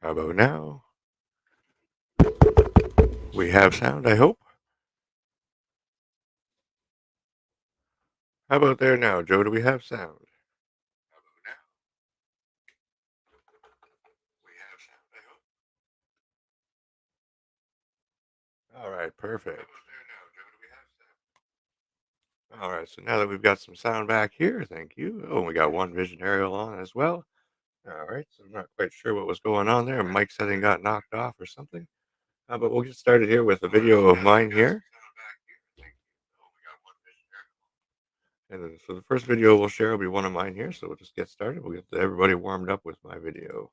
How about now? We have sound, I hope. How about there now, Joe? Do we have sound? How about now? We have sound, I hope. All right, perfect. How about there now, Joe? Do we have sound? All right, so now that we've got some sound back here, thank you. Oh, we got one vision aerial on as well. All right, so I'm not quite sure what was going on there. Mic setting got knocked off or something. But we'll get started here with a video of mine here. And then, so the first video we'll share will be one of mine here. So we'll just get started. We'll get everybody warmed up with my video.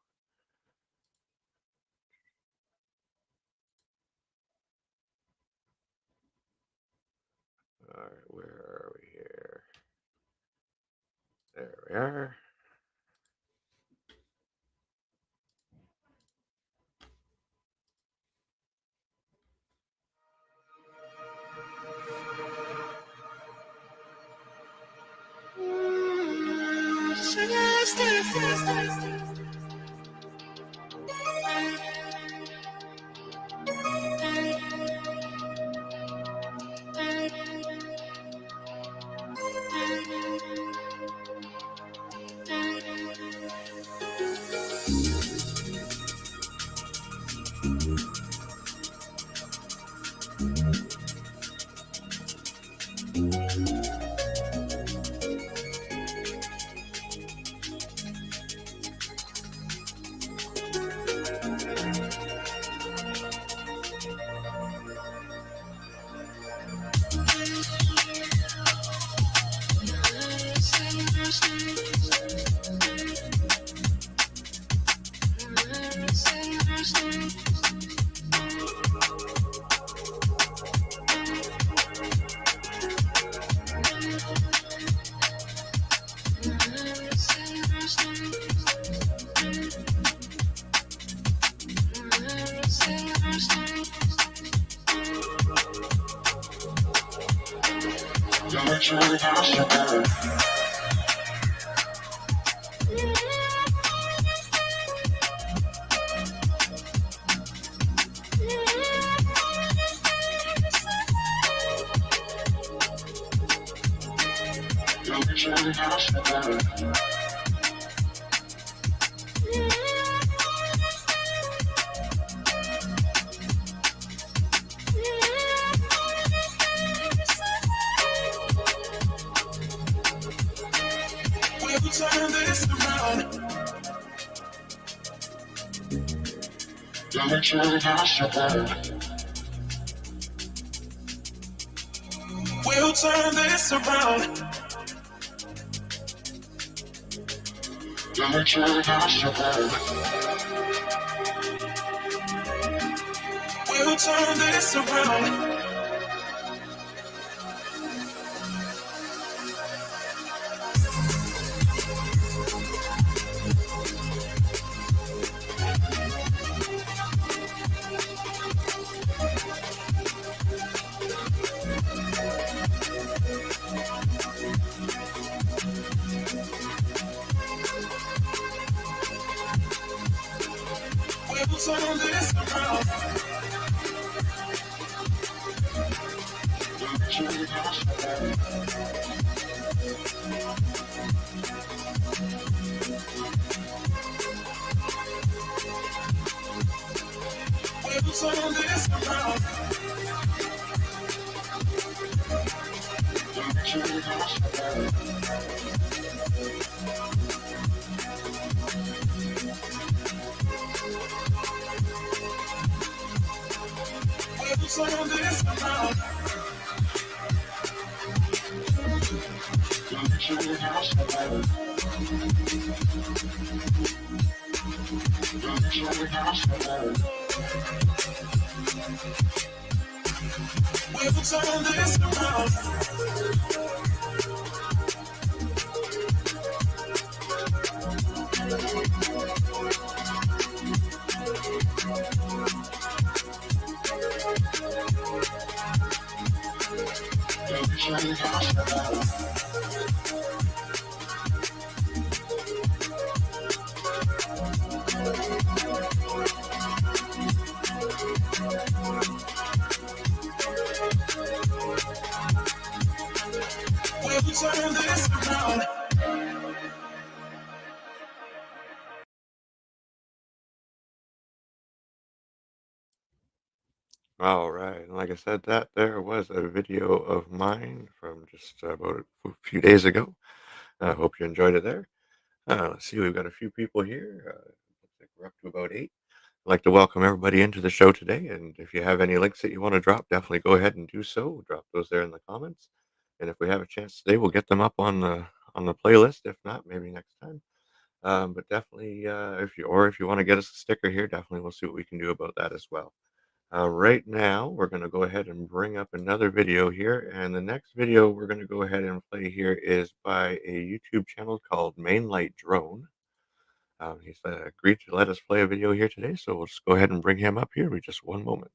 All right, where are we here? There we are. We'll turn this around. We'll turn this around. We'll turn this around. We'll turn this around. We'll turn this around. We'll turn this around. All right. And like I said, that there was a video of mine from just about a few days ago. I hope you enjoyed it there. Let's see, we've got a few people here. Looks like we're up to about eight. I'd like to welcome everybody into the show today. And if you have any links that you want to drop, definitely go ahead and do so. Drop those there in the comments. And if we have a chance today, we'll get them up on the playlist. If not, maybe next time. But definitely, if you want to get us a sticker here, definitely we'll see what we can do about that as well. Right now, we're going to go ahead and bring up another video here. And the next video we're going to go ahead and play here is by a YouTube channel called Mainlight Drone. He's agreed to let us play a video here today, so we'll just go ahead and bring him up here with just one moment.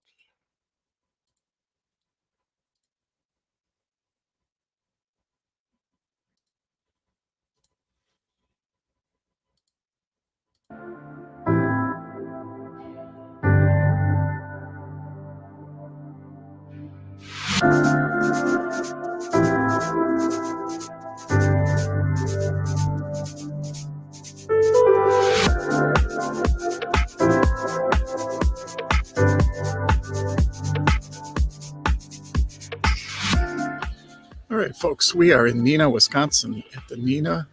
All right, folks, we are in Neenah, Wisconsin at the Neenah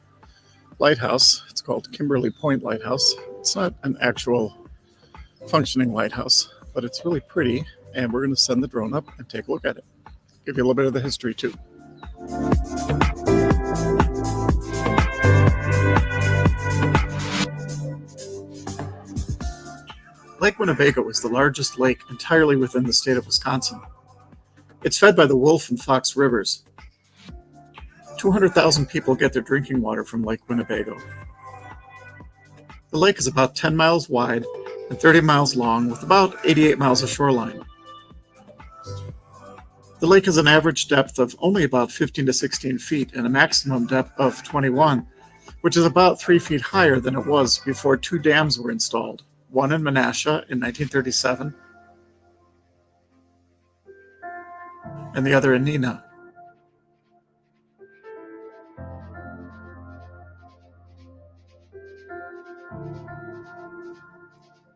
Lighthouse. It's called Kimberly Point Lighthouse. It's not an actual functioning lighthouse, but it's really pretty, and we're going to send the drone up and take a look at it. Give you a little bit of the history, too. Lake Winnebago is the largest lake entirely within the state of Wisconsin. It's fed by the Wolf and Fox rivers. 200,000 people get their drinking water from Lake Winnebago. The lake is about 10 miles wide and 30 miles long with about 88 miles of shoreline. The lake has an average depth of only about 15 to 16 feet and a maximum depth of 21, which is about 3 feet higher than it was before two dams were installed, one in Menasha in 1937 and the other in Neenah.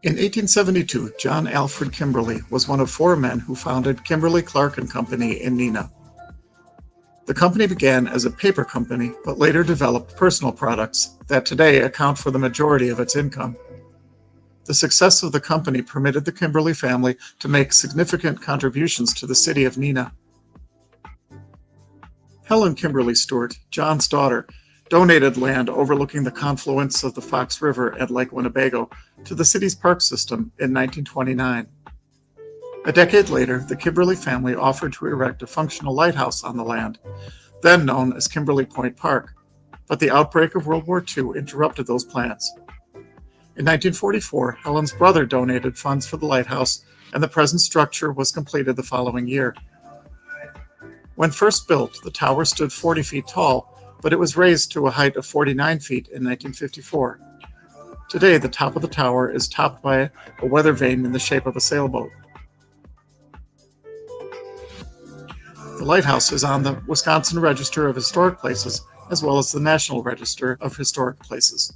In 1872, John Alfred Kimberly was one of four men who founded Kimberly Clark and Company in Neenah. The company began as a paper company, but later developed personal products that today account for the majority of its income. The success of the company permitted the Kimberly family to make significant contributions to the city of Neenah. Helen Kimberly Stewart, John's daughter, donated land overlooking the confluence of the Fox River and Lake Winnebago to the city's park system in 1929. A decade later, the Kimberly family offered to erect a functional lighthouse on the land, then known as Kimberly Point Park, but the outbreak of World War II interrupted those plans. In 1944, Helen's brother donated funds for the lighthouse, and the present structure was completed the following year. When first built, the tower stood 40 feet tall, but it was raised to a height of 49 feet in 1954. Today, the top of the tower is topped by a weather vane in the shape of a sailboat. The lighthouse is on the Wisconsin Register of Historic Places, as well as the National Register of Historic Places.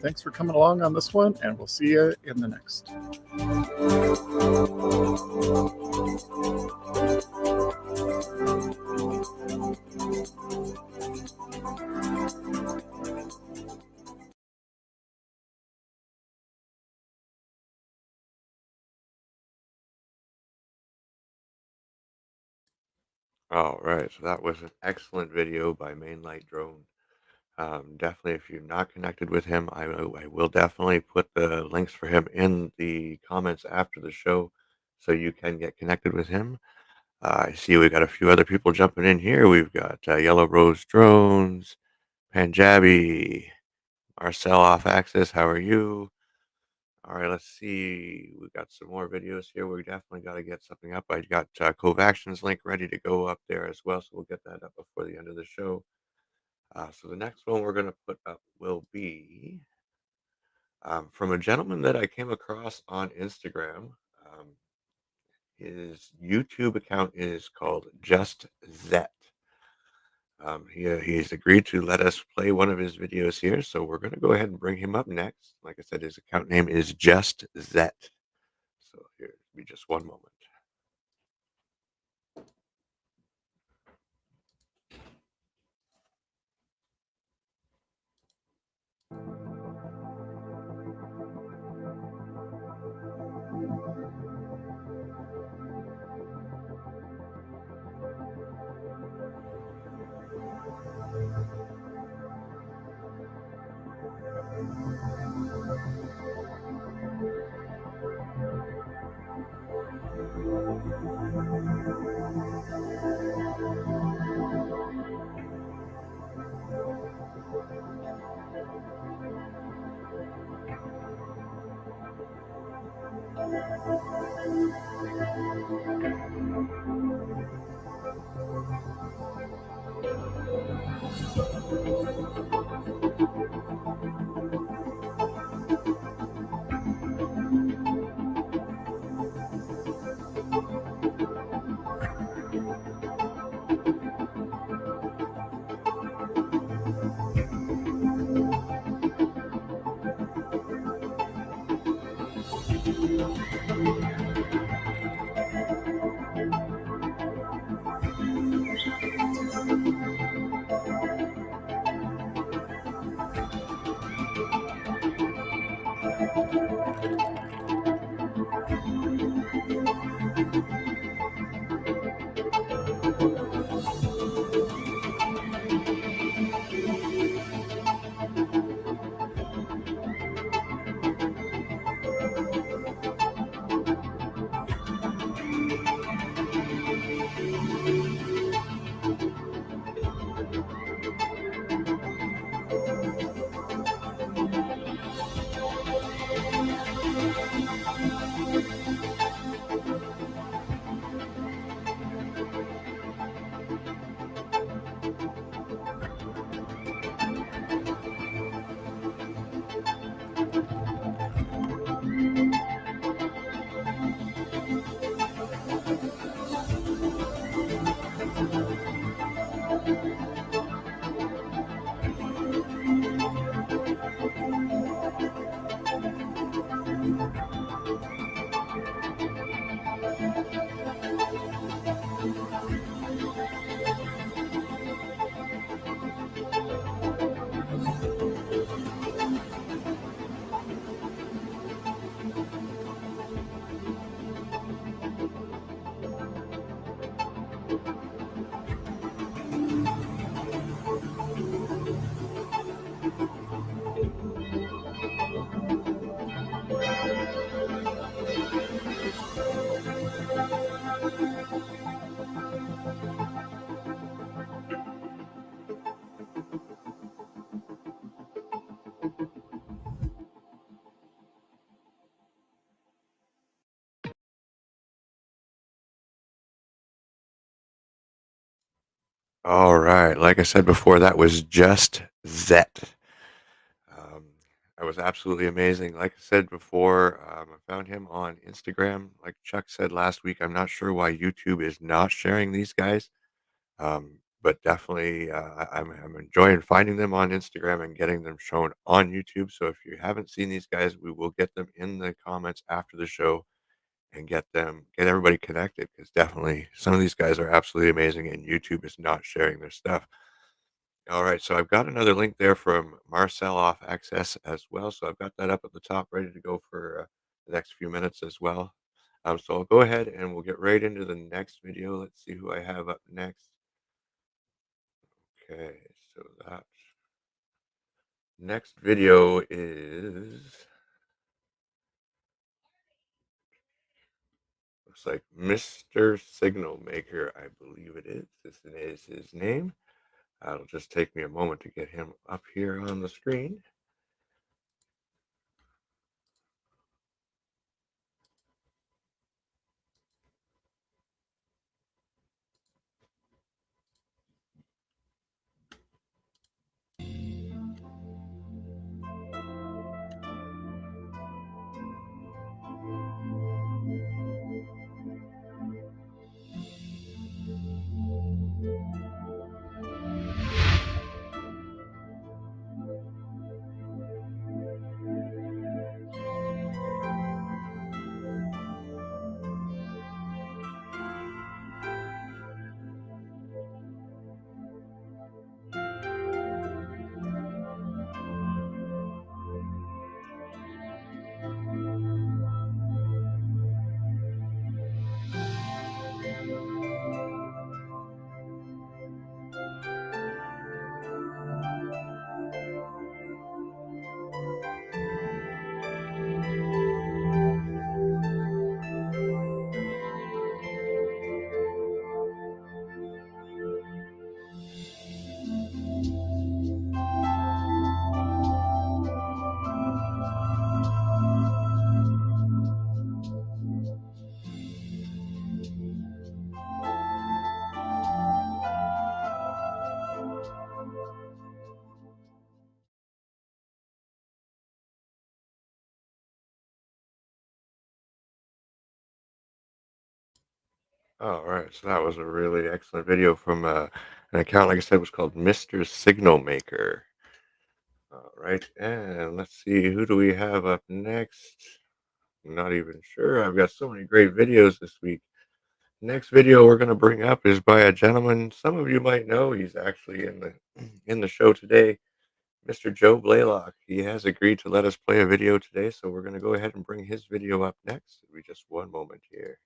Thanks for coming along on this one, and we'll see you in the next. All right, so that was an excellent video by Mainlight Drone. Definitely, if you're not connected with him, I will definitely put the links for him in the comments after the show so you can get connected with him. I see we got a few other people jumping in here. We've got Yellow Rose Drones, Panjabi, Marcel Off Axis. How are you? All right, let's see. We've got some more videos here. We definitely got to get something up. I got Covaction's link ready to go up there as well, so we'll get that up before the end of the show. So the next one we're going to put up will be from a gentleman that I came across on Instagram. His YouTube account is called Just Zet. He's agreed to let us play one of his videos here, so we're going to go ahead and bring him up next. Like I said, his account name is Just Zet. So here, give me just one moment. All right. Like I said before, that was Just Zet. Um, that was absolutely amazing. Like I said before, I found him on Instagram. Like Chuck said last week, I'm not sure why YouTube is not sharing these guys. but definitely I'm enjoying finding them on Instagram and getting them shown on YouTube. So if you haven't seen these guys, we will get them in the comments after the show and get everybody connected because definitely some of these guys are absolutely amazing and YouTube is not sharing their stuff. All right, so I've got another link there from Marcel off Access as well. So I've got that up at the top, ready to go for the next few minutes as well. So I'll go ahead and we'll get right into the next video. Let's see who I have up next. Okay, so that next video is looks like Mr. Signal Maker, I believe it is. This is his name. It'll just take me a moment to get him up here on the screen. All right, so that was a really excellent video from an account, like I said, was called Mr. Signal Maker. All right, and let's see, who do we have up next? I'm not even sure. I've got so many great videos this week. Next video we're going to bring up is by a gentleman some of you might know. He's actually in the in the show today, Mr. Joe Blaylock. He has agreed to let us play a video today, so we're going to go ahead and bring his video up next. Give me just one moment here.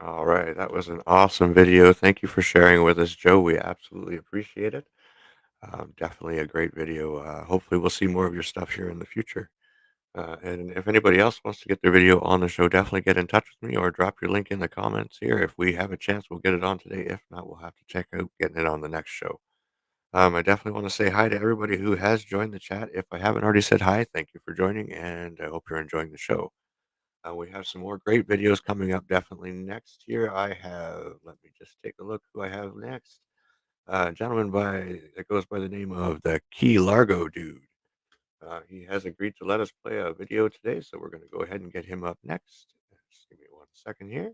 All right, that was an awesome video. Thank you for sharing with us, Joe. We absolutely appreciate it. Definitely a great video. Hopefully, we'll see more of your stuff here in the future. And if anybody else wants to get their video on the show, definitely get in touch with me or drop your link in the comments here. If we have a chance, we'll get it on today. If not, we'll have to check out getting it on the next show. I definitely want to say hi to everybody who has joined the chat. If I haven't already said hi, thank you for joining, and I hope you're enjoying the show. We have some more great videos coming up definitely next year. Let me just take a look who I have next. A gentleman that goes by the name of the Key Largo Dude. He has agreed to let us play a video today, so we're going to go ahead and get him up next. Just give me 1 second here.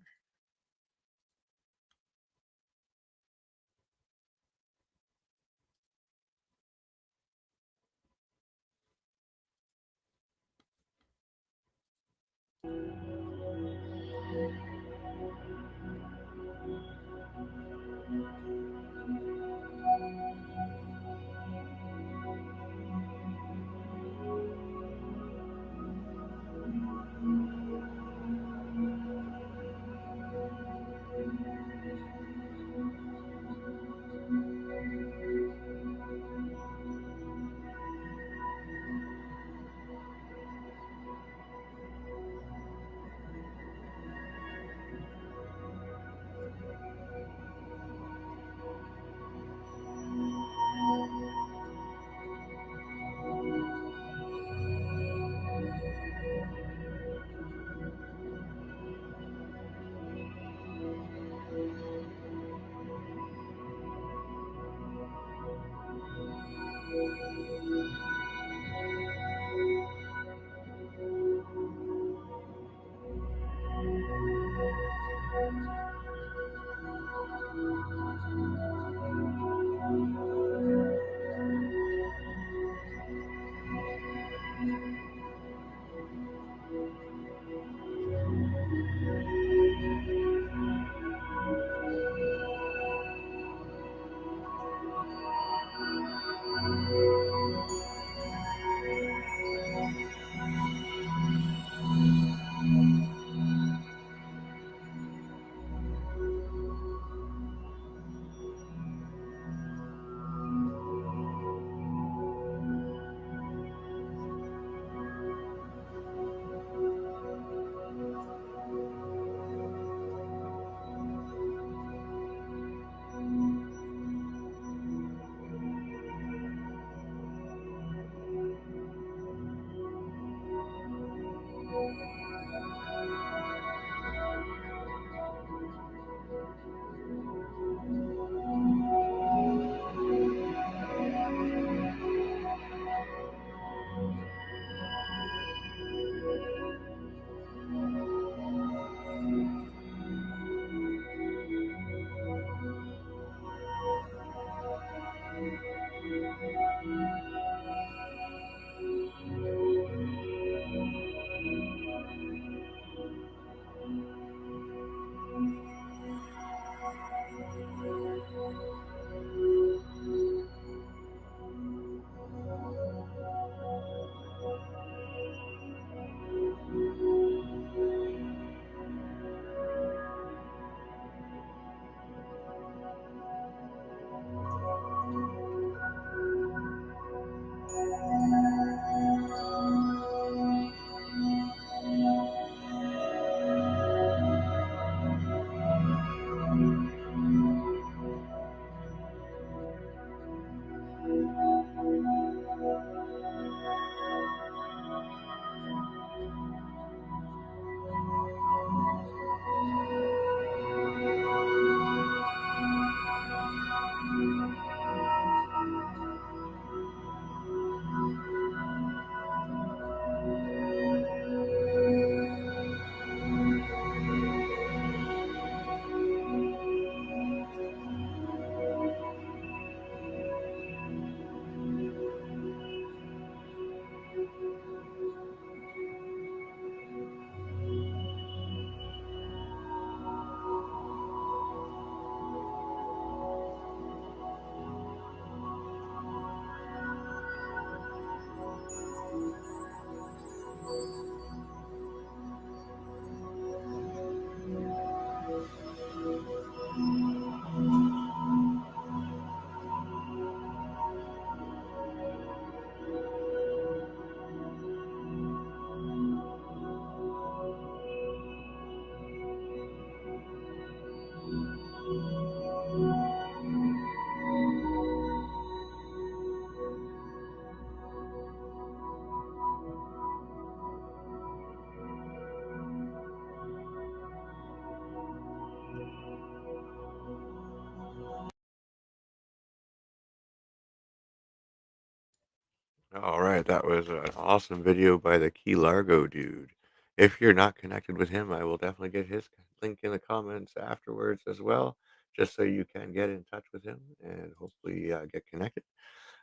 All right, that was an awesome video by the Key Largo dude. If you're not connected with him, I will definitely get his link in the comments afterwards as well, just so you can get in touch with him and hopefully get connected.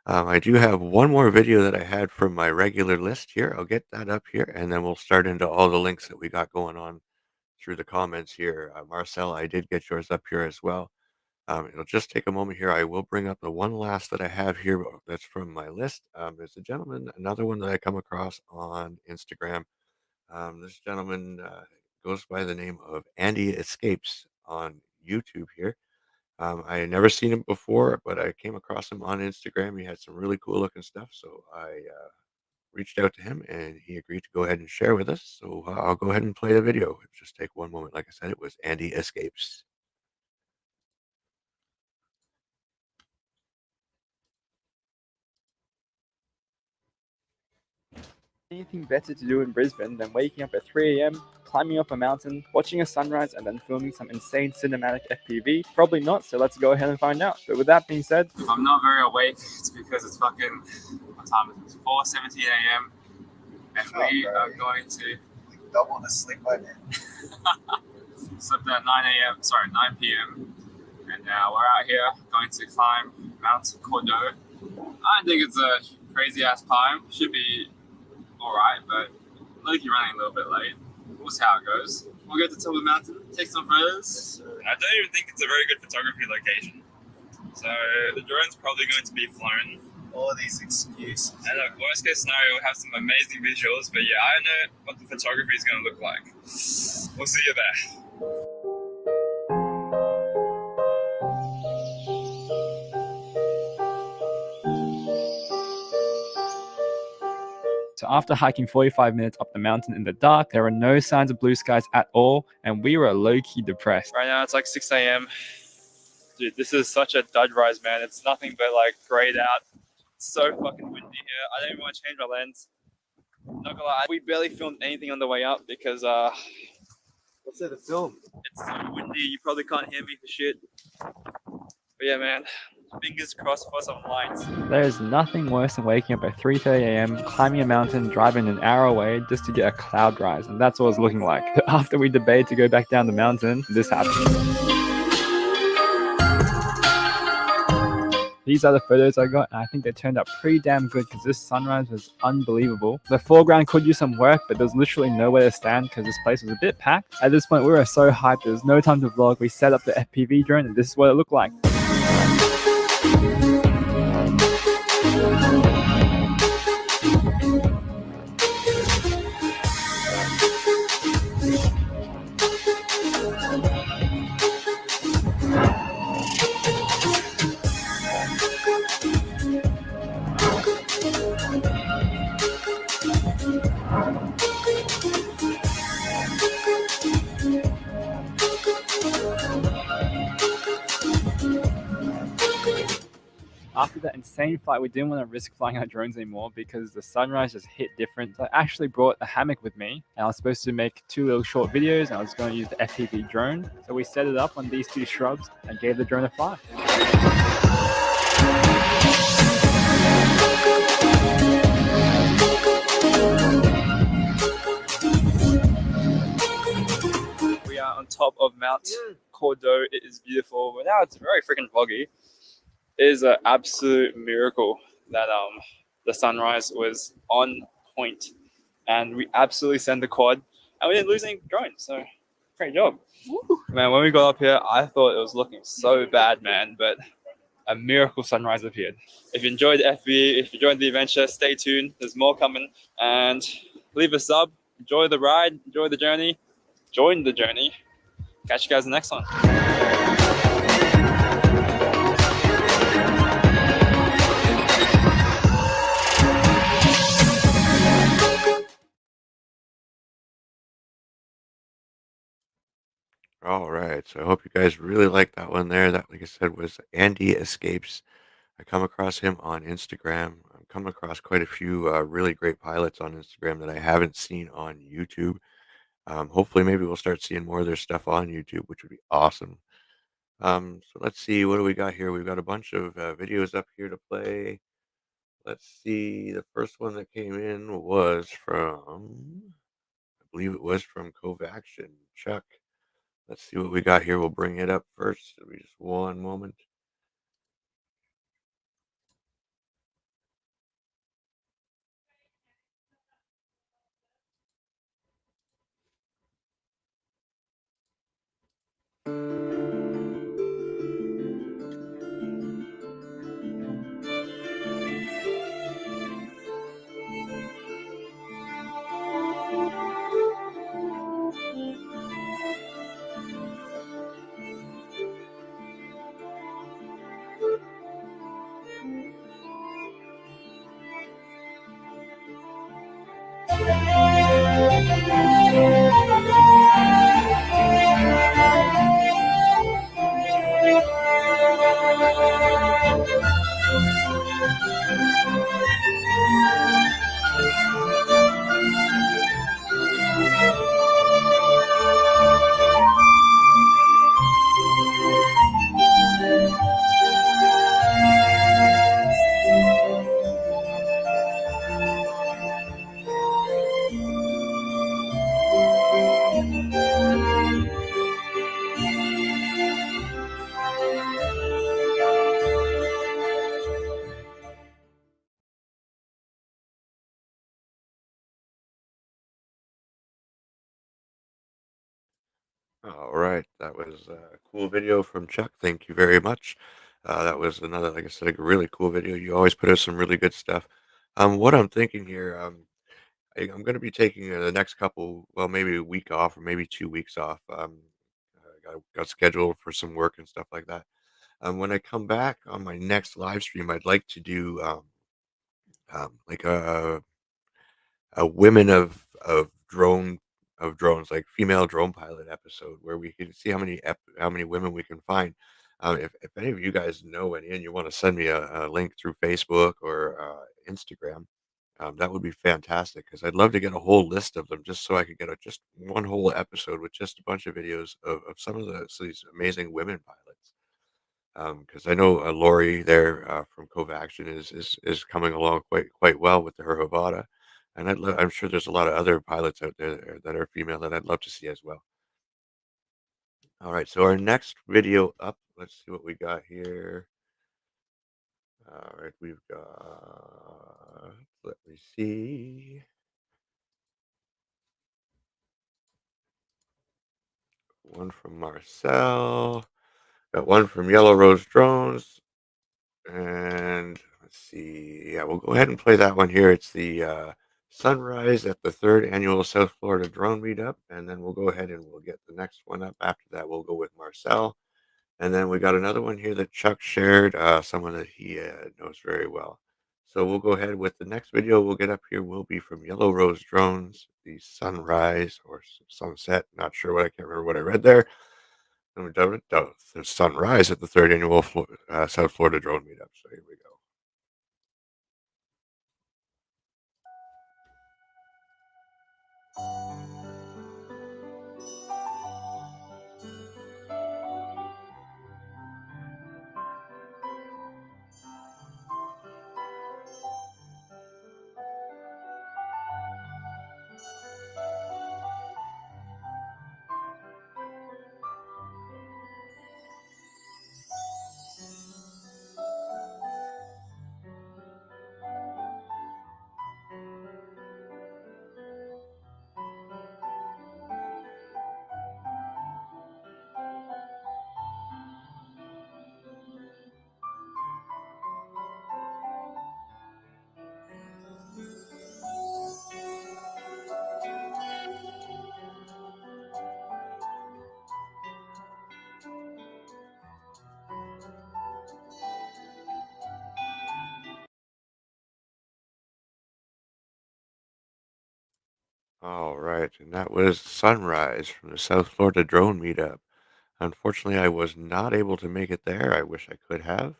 I do have one more video that I had from my regular list here. I'll get that up here, and then we'll start into all the links that we got going on through the comments here. Marcel, I did get yours up here as well. It'll just take a moment here. I will bring up the one last that I have here that's from my list. There's a gentleman, another one that I come across on Instagram. This gentleman goes by the name of Andy Escapes on YouTube here. I had never seen him before, but I came across him on Instagram. He had some really cool looking stuff, so I reached out to him and he agreed to go ahead and share with us. So I'll go ahead and play the video. It'll just take one moment. Like I said, it was Andy Escapes. Anything better to do in Brisbane than waking up at 3 a.m., climbing up a mountain, watching a sunrise, and then filming some insane cinematic FPV? Probably not, so let's go ahead and find out. But with that being said, if I'm not very awake, it's because it's fucking, what time is it? 4:17 a.m. and we are going to. Don't want to sleep by then. Slept at 9 p.m. And now we're out here going to climb Mount Cordeaux. I don't think it's a crazy ass climb. Should be alright, but Loki running a little bit late. We'll see how it goes. We'll get to the top of the mountain, take some photos. I don't even think it's a very good photography location. So the drone's probably going to be flown. All these excuses. And look, worst case scenario, we'll have some amazing visuals, but yeah, I don't know what the photography is going to look like. We'll see you there. so after hiking 45 minutes up the mountain in the dark, there were no signs of blue skies at all, and we were low-key depressed. Right now it's like 6 a.m. Dude, this is such a dud rise, man. It's nothing but like grayed out. It's so fucking windy here. I don't even want to change my lens. Not gonna lie, we barely filmed anything on the way up because What's there to film? it's so windy. You probably can't hear me for shit. But yeah, man, fingers crossed for some lights. There is nothing worse than waking up at 3:30 a.m., climbing a mountain, driving an hour away just to get a cloud rise, and that's what it's looking like. After we debated to go back down the mountain, this happened. These are the photos I got, and I think they turned out pretty damn good because this sunrise was unbelievable. The foreground could use some work, but there's literally nowhere to stand because this place was a bit packed. At this point, we were so hyped, there was no time to vlog. We set up the FPV drone, and this is what it looked like. After that insane flight, we didn't want to risk flying our drones anymore because the sunrise just hit different. So I actually brought a hammock with me, and I was supposed to make 2 little short videos, and I was going to use the FPV drone. So we set it up on these 2 shrubs and gave the drone a fly. We are on top of Mount Cordeaux. It is beautiful, but now it's very freaking foggy. It is an absolute miracle that the sunrise was on point, and we absolutely sent the quad, and we didn't lose any drones. So great job, man. When we got up here, I thought it was looking so bad, man, but a miracle sunrise appeared. If you enjoyed the FB, if you enjoyed the adventure, stay tuned. There's more coming, and leave a sub. Enjoy the ride, enjoy the journey, join the journey. Catch you guys in the next one. All right. So I hope you guys really liked that one there. That, like I said, was Andy Escapes. I come across him on Instagram. I'm coming across quite a few really great pilots on Instagram that I haven't seen on YouTube. Hopefully, maybe we'll start seeing more of their stuff on YouTube, which would be awesome. So let's see, what do we got here? We've got a bunch of videos up here to play. Let's see. The first one that came in was from, I believe it was from Covaction. Chuck, let's see what we got here. We'll bring it up first. Give me just one moment. All right, that was a cool video from Chuck. Thank you very much. That was another, like I said, a really cool video. You always put out some really good stuff. What I'm thinking here, I'm going to be taking the next couple, well, maybe a week off or maybe 2 weeks off. Got scheduled for some work and stuff like that. When I come back on my next live stream, I'd like to do like a women of drones, like female drone pilot episode, where we can see how many women we can find. If any of you guys know any and you want to send me a link through Facebook or Instagram, that would be fantastic because I'd love to get a whole list of them just so I could get just one whole episode with just a bunch of videos of some of these amazing women pilots. Because I know Lori there from Covaction is coming along quite well with her Havada, and I'm sure there's a lot of other pilots out there that are female that I'd love to see as well. All right, so our next video up. Let's see what we got here. All right, we've got. Let me see. One from Marcel. Got one from Yellow Rose Drones. And let's see. Yeah, we'll go ahead and play that one here. It's the sunrise at the third annual South Florida Drone Meetup. And then we'll go ahead and we'll get the next one up. After that, we'll go with Marcel. And then we got another one here that Chuck shared, someone that he knows very well. So we'll go ahead with the next video we'll get up here will be from Yellow Rose Drones, the sunrise or sunset. Not sure what, I can't remember what I read there. And we've done it. The sunrise at the third annual South Florida Drone Meetup. So here we go. All right, and that was Sunrise from the South Florida Drone Meetup. Unfortunately, I was not able to make it there. I wish I could have.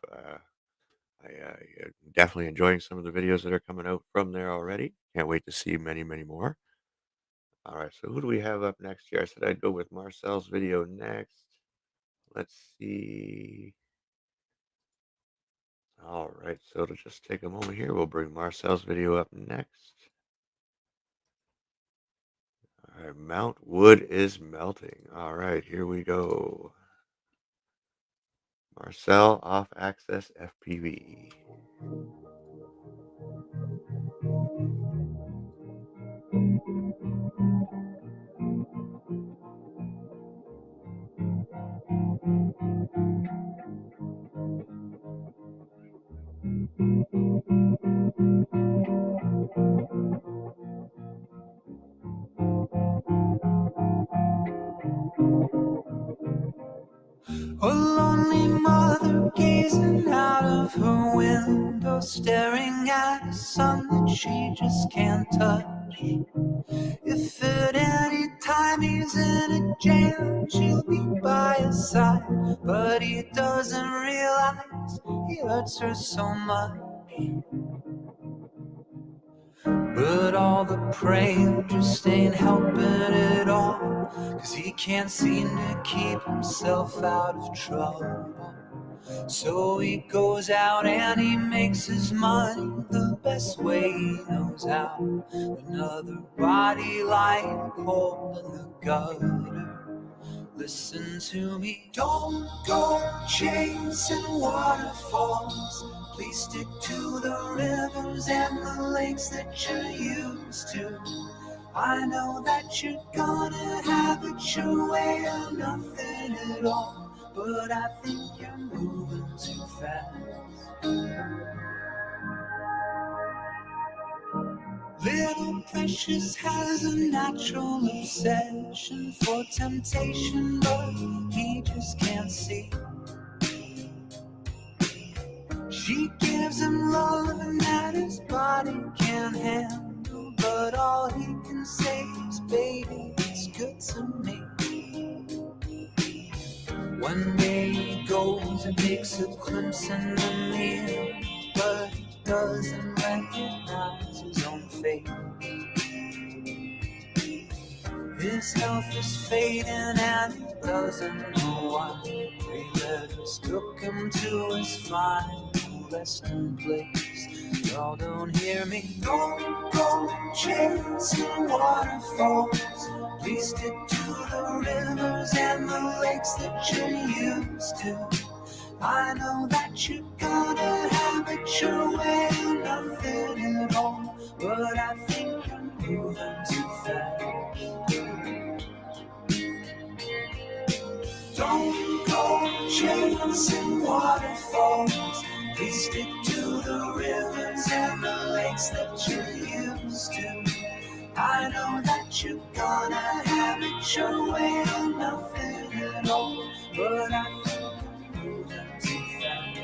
Definitely enjoying some of the videos that are coming out from there already. Can't wait to see many, many more. All right, so who do we have up next here? I said I'd go with Marcel's video next. Let's see. All right, so to just take a moment here, we'll bring Marcel's video up next. All right, Mount Wood is melting. All right, here we go. Marcel off access FPV. A lonely mother gazing out of her window, staring at a sun that she just can't touch. If at any time he's in a jam, she'll be by his side. But he doesn't realize he hurts her so much. But all the praying just ain't helping at all, 'cause he can't seem to keep himself out of trouble. So he goes out and he makes his money the best way he knows how. Another body lying cold in the gutter. Listen to me, don't go chasing waterfalls. Please stick to the rivers and the lakes that you're used to. I know that you're gonna have it your way or nothing at all, but I think you're moving too fast. Little Precious has a natural obsession for temptation, but he just can't see. She gives him love and that his body can't handle, but all he can say is, baby, it's good to me. One day he goes and takes a glimpse in the mirror, but he doesn't recognize his own face. His health is fading and he doesn't know why. 3 letters took him to his final resting place. Y'all don't hear me? Don't go chasing waterfalls. Please stick to the rivers and the lakes that you're used to. I know that you're gonna have it your way or nothing at all, but I think you're moving too fast. Don't go chasing waterfalls. Please stick to the rivers and the lakes that you're used to. I know that you're gonna have it your way or nothing at all, but I think you're moving too fast.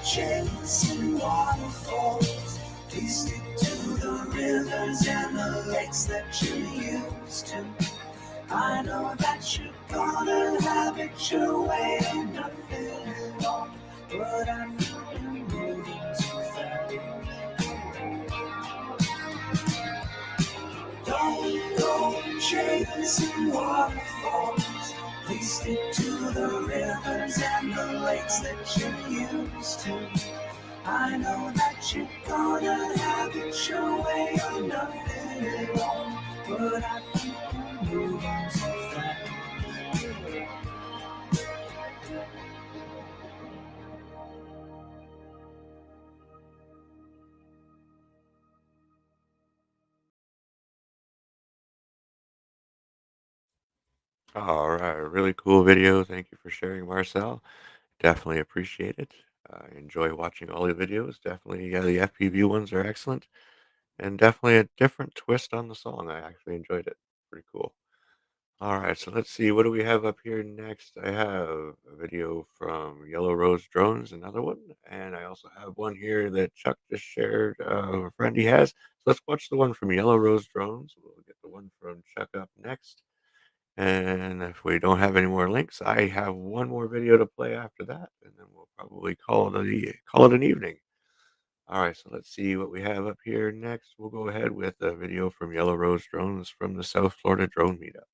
Chasing waterfalls. Please stick to the rivers and the lakes that you're used to. I know that you're gonna have it your way or nothing at all, but I think you're moving too fast. Don't go chasing waterfalls. Please stick to the rivers and the lakes that you're used to. I know that you're gonna have it your way or nothing at all, but I think you're moving too fast. All right, really cool video. Thank you for sharing, Marcel. Definitely appreciate it. I enjoy watching all your videos. Definitely, yeah, the FPV ones are excellent, and definitely a different twist on the song. I actually enjoyed it. Pretty cool. All right, so let's see. What do we have up here next? I have a video from Yellow Rose Drones, another one, and I also have one here that Chuck just shared. A friend he has. So let's watch the one from Yellow Rose Drones. We'll get the one from Chuck up next, and if we don't have any more links, I have one more video to play after that, and then we'll probably call it an evening. All right, so let's see what we have up here next. We'll go ahead with a video from Yellow Rose Drones from the South Florida Drone Meetup.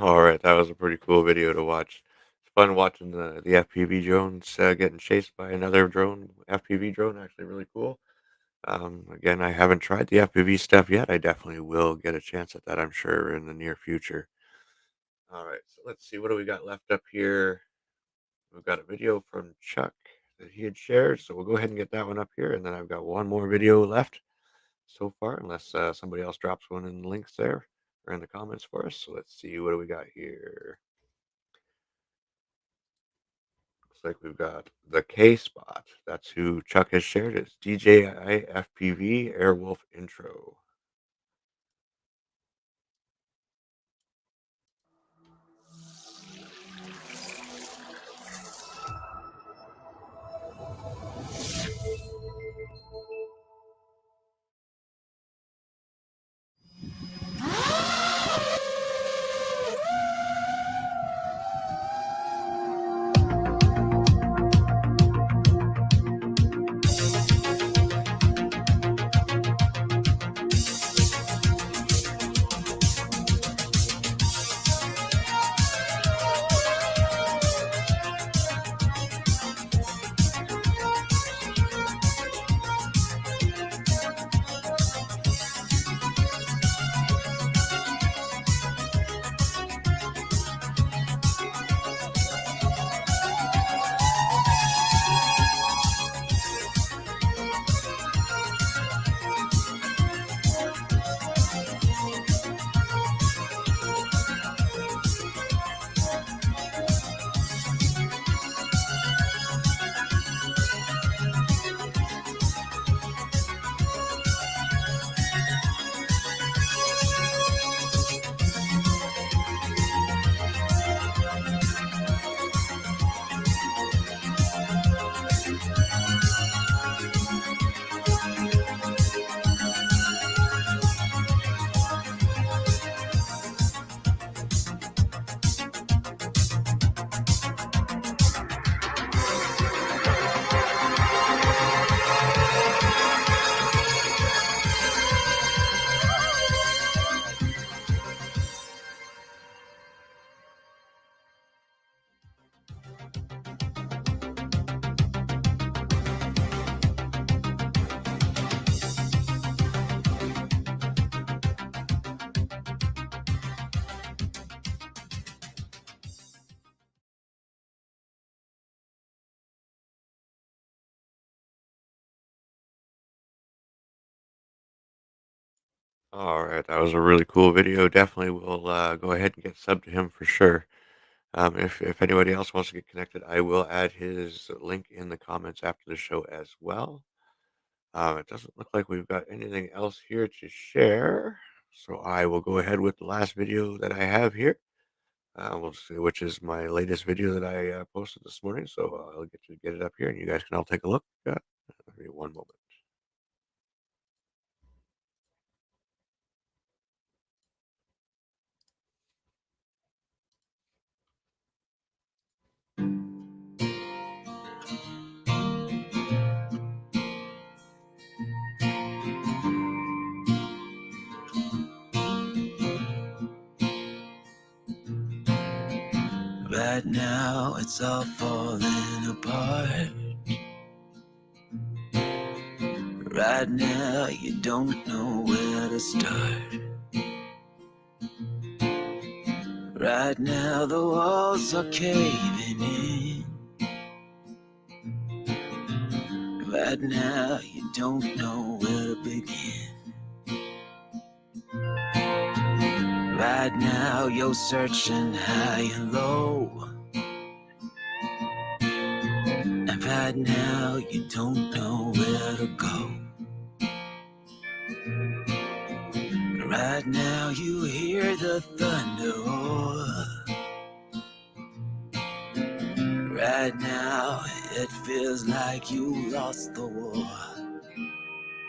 All right, that was a pretty cool video to watch. It's fun watching the FPV drones getting chased by another drone. FPV drone, actually really cool. Again, I haven't tried the FPV stuff yet. I definitely will get a chance at that, I'm sure, in the near future. All right, so let's see what do we got left up here. We've got a video from Chuck that he had shared, so we'll go ahead and get that one up here, and then I've got one more video left so far, unless somebody else drops one in the links there or in the comments for us. So let's see what do we got here. Looks like we've got the K Spot. That's who Chuck has shared. It's DJI FPV Airwolf intro. All right, that was a really cool video. Definitely will go ahead and get subbed to him for sure. If anybody else wants to get connected, I will add his link in the comments after the show as well. It doesn't look like we've got anything else here to share, so I will go ahead with the last video that I have here. We'll see, which is my latest video that I posted this morning. So I'll get it up here, and you guys can all take a look. Give me one moment. Right now it's all falling apart. Right now you don't know where to start. Right now the walls are caving in. Right now you don't know where to begin. Right now you're searching high and low. And right now you don't know where to go. Right now you hear the thunder roar. Right now it feels like you lost the war.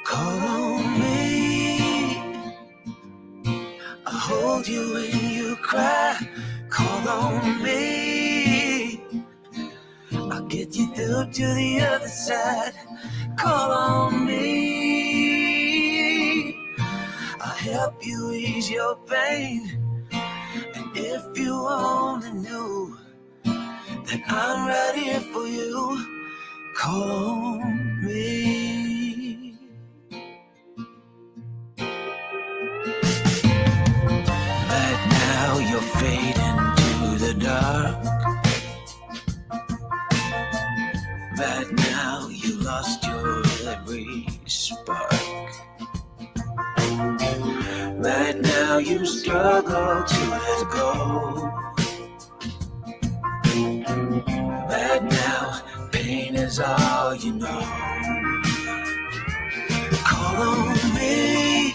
Call on me, I'll hold you when you cry. Call on me, I'll get you through to the other side. Call on me, I'll help you ease your pain. And if you only knew that I'm right here for you, call on me. Right now you're fading to the dark. Right now you lost your every spark. Right now you struggle to let go. Right now pain is all you know. Call on me,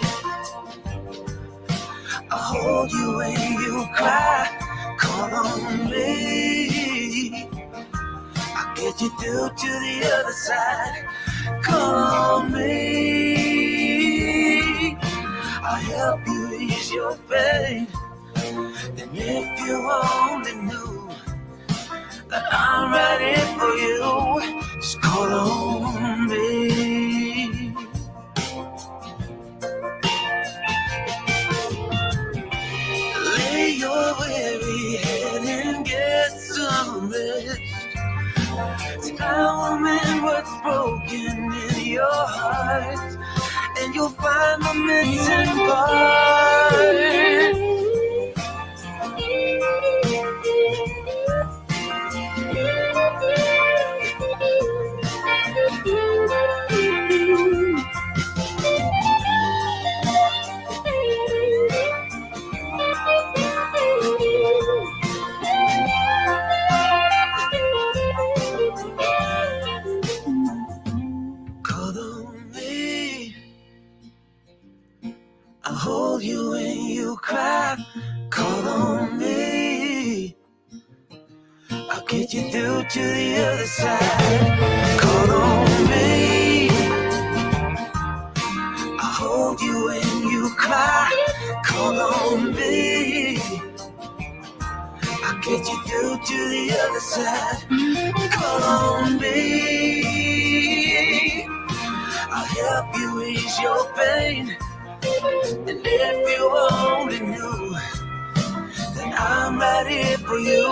I'll hold you when you cry. Call on me, I'll get you through to the other side. Call on me, I'll help you ease your pain. And if you only knew that I'm right here for you, just call on me. Lay your weary head and get some rest. Tell me what's broken in your heart, and you'll find the missing part. Call on me, I'll hold you when you cry. Call on me, I'll get you through to the other side. Call on me, I'll hold you when you cry. Call on me, I'll get you through to the other side. Call on me, I'll help you ease your pain. And if you only knew that I'm right here for you,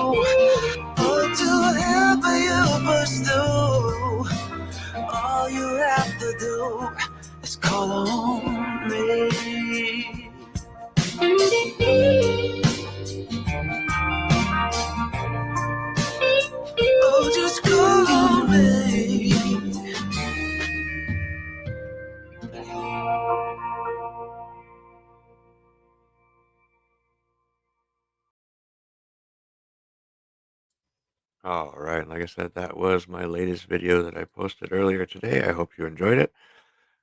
oh, to help you push through, all you have to do is call on me. Oh, just call on me. All right. Like I said, that was my latest video that I posted earlier today. I hope you enjoyed it.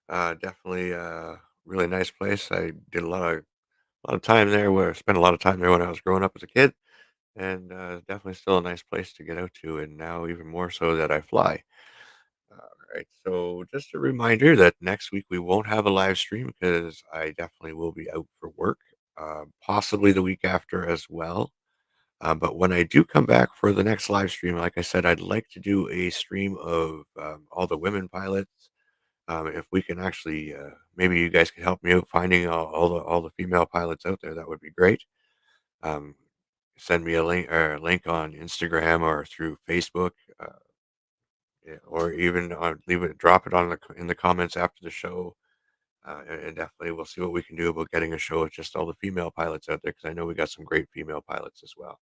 Definitely a really nice place. I did a lot of time there where I spent a lot of time there when I was growing up as a kid, and definitely still a nice place to get out to, and now even more so that I fly. All right. So just a reminder that next week we won't have a live stream because I definitely will be out for work. Possibly the week after as well. But when I do come back for the next live stream, like I said, I'd like to do a stream of all the women pilots. If we can actually, maybe you guys can help me out finding all the female pilots out there. That would be great. Um, Send me a link on Instagram or through Facebook, yeah, or even drop it in the comments after the show. And definitely, we'll see what we can do about getting a show with just all the female pilots out there because I know we got some great female pilots as well.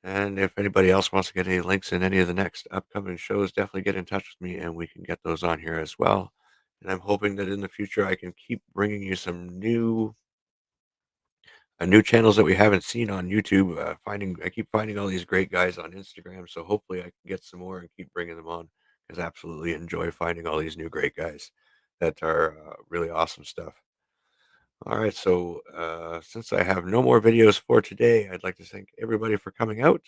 And if anybody else wants to get any links in any of the next upcoming shows, definitely get in touch with me and we can get those on here as well. And I'm hoping that in the future I can keep bringing you some new channels that we haven't seen on YouTube. I keep finding all these great guys on Instagram, so hopefully I can get some more and keep bringing them on because I absolutely enjoy finding all these new great guys that are really awesome stuff. All right, so since I have no more videos for today, I'd like to thank everybody for coming out.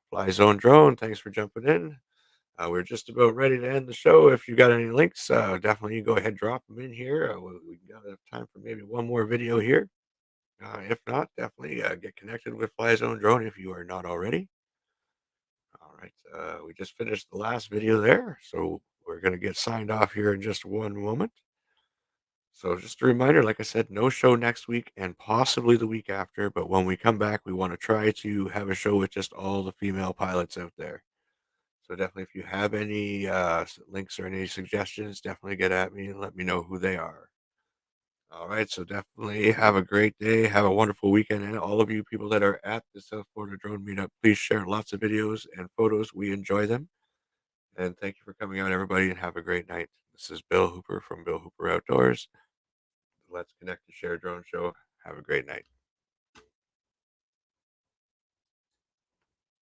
Fly Zone Drone, thanks for jumping in. We're just about ready to end the show. If you got any links, definitely you go ahead drop them in here. We got enough time for maybe one more video here. If not, definitely get connected with Fly Zone Drone if you are not already. All right, we just finished the last video there, so we're going to get signed off here in just one moment. So just a reminder, like I said, no show next week and possibly the week after. But when we come back, we want to try to have a show with just all the female pilots out there. So definitely, if you have any links or any suggestions, definitely get at me and let me know who they are. All right, so definitely have a great day. Have a wonderful weekend. And all of you people that are at the South Florida Drone Meetup, please share lots of videos and photos. We enjoy them. And thank you for coming out, everybody, and have a great night. This is Bill Hooper from Bill Hooper Outdoors. Let's Connect to Share Drone Show. Have a great night.